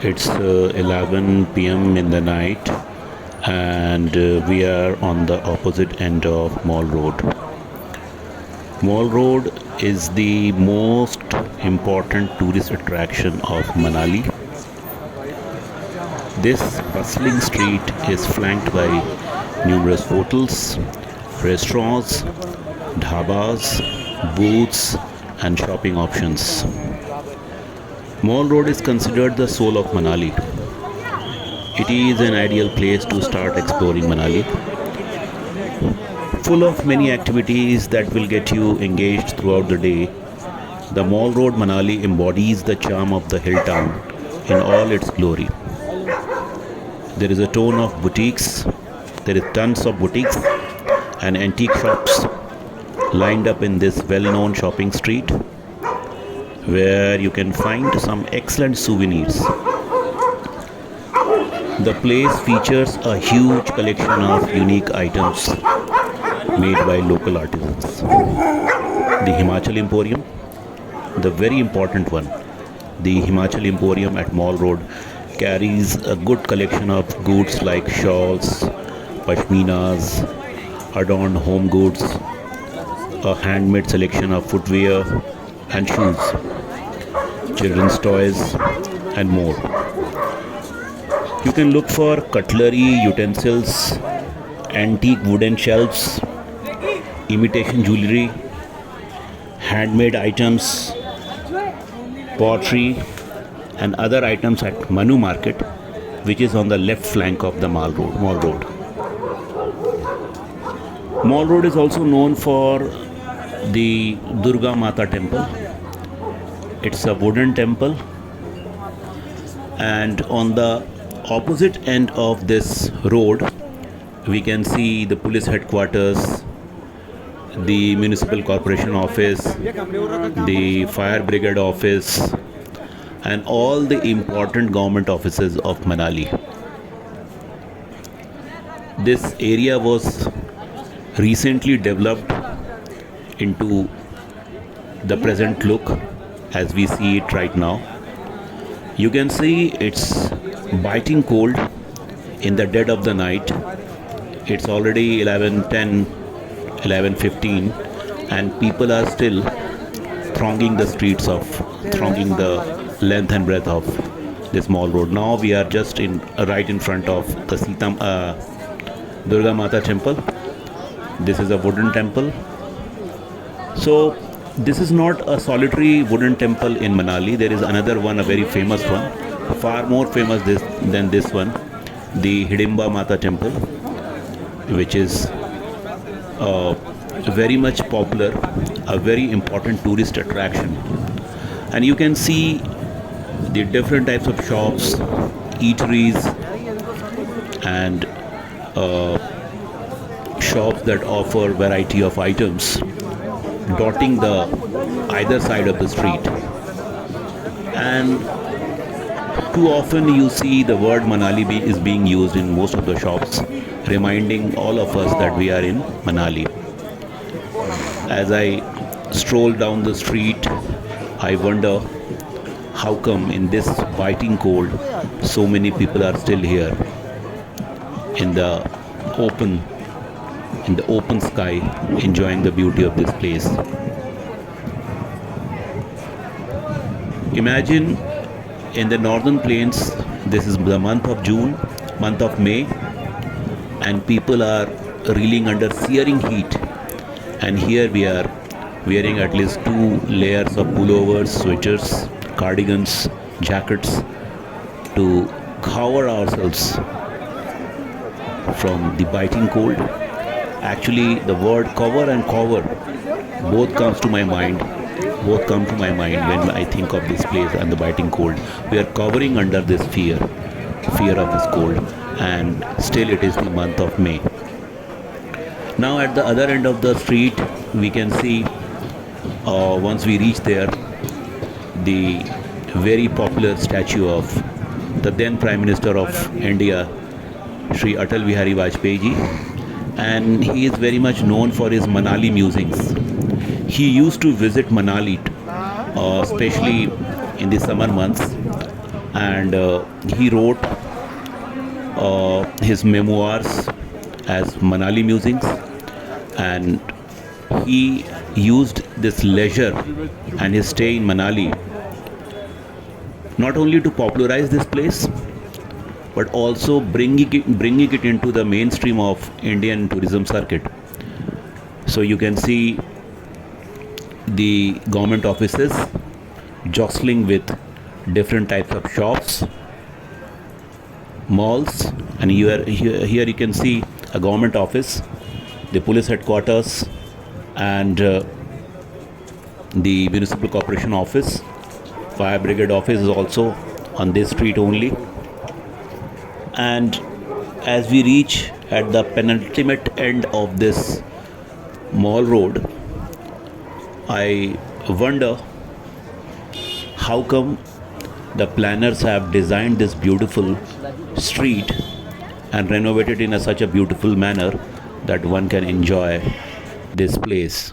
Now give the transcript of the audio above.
It's 11 p.m. in the night, and we are on the opposite end of Mall Road. Mall Road is the most important tourist attraction of Manali. This bustling street is flanked by numerous hotels, restaurants, dhabas, booths, and shopping options. Mall Road is considered the soul of Manali. It is an ideal place to start exploring Manali, full of many activities that will get you engaged throughout the day. The Mall Road Manali embodies the charm of the hill town in all its glory. There is a tone of boutiques, there is tons of boutiques and antique shops lined up in this well known shopping street where you can find some excellent souvenirs. The place features a huge collection of unique items made by local artisans. The Himachal Emporium, the very important one, the Himachal Emporium at Mall Road carries a good collection of goods like shawls, pashminas, adorned home goods, a handmade selection of footwear and shoes, children's toys, and more. You can look for cutlery, utensils, antique wooden shelves, imitation jewelry, handmade items, pottery, and other items at Manu Market, which is on the left flank of the Mall Road. Mall Road is also known for the Durga Mata temple. It's a wooden temple, and on the opposite end of this road we can see the police headquarters, the municipal corporation office, the fire brigade office, and all the important government offices of Manali. This area was recently developed into the present look as we see it right now. You can see it's biting cold in the dead of the night. It's already 11:10, 11:15, and people are still thronging the length and breadth of this Mall Road. Now we are just in right in front of the Durga Mata temple. This is a wooden temple. So this is not a solitary wooden temple in Manali. There is another one, a very famous one, far more famous than this one, the Hidimba Mata temple, which is very much popular, a very important tourist attraction. And you can see the different types of shops, eateries, and shops that offer variety of items dotting the either side of the street. And too often you see the word Manali is being used in most of the shops, reminding all of us that we are in Manali. As I stroll down the street, I wonder how come in this biting cold so many people are still here in the open sky, enjoying the beauty of this place. Imagine in the northern plains, this is the month of June, month of May, and people are reeling under searing heat. And here we are wearing at least 2 layers of pullovers, sweaters, cardigans, jackets to cover ourselves from the biting cold. Actually, the word cover and cover both come to my mind when I think of this place and the biting cold. We are covering under this fear of this cold, and still it is the month of May. Now at the other end of the street we can see, once we reach there, the very popular statue of the then Prime Minister of India, Shri Atal Bihari Vajpayee ji, and he is very much known for his Manali musings. He used to visit Manali, especially in the summer months, and he wrote his memoirs as Manali Musings, and he used this leisure and his stay in Manali not only to popularize this place but also bringing it into the mainstream of Indian tourism circuit. So you can see the government offices jostling with different types of shops, malls, and here you can see a government office, the police headquarters, and the municipal corporation office. Fire brigade office is also on this street only. And as we reach at the penultimate end of this mall road, I wonder how come the planners have designed this beautiful street and renovated in such a beautiful manner that one can enjoy this place.